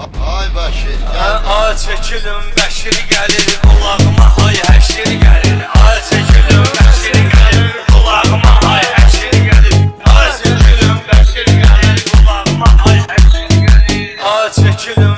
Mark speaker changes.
Speaker 1: Ay Bəşir
Speaker 2: Ay çəkilin Bəşir gəlir qulağıma ay həşir gəlir. Ay çəkilin Bəşir gəlir qulağıma ay həşir gəlir. Ay çəkilin Bəşir gəlir qulağıma ay həşir gəlir. Ay çəkilin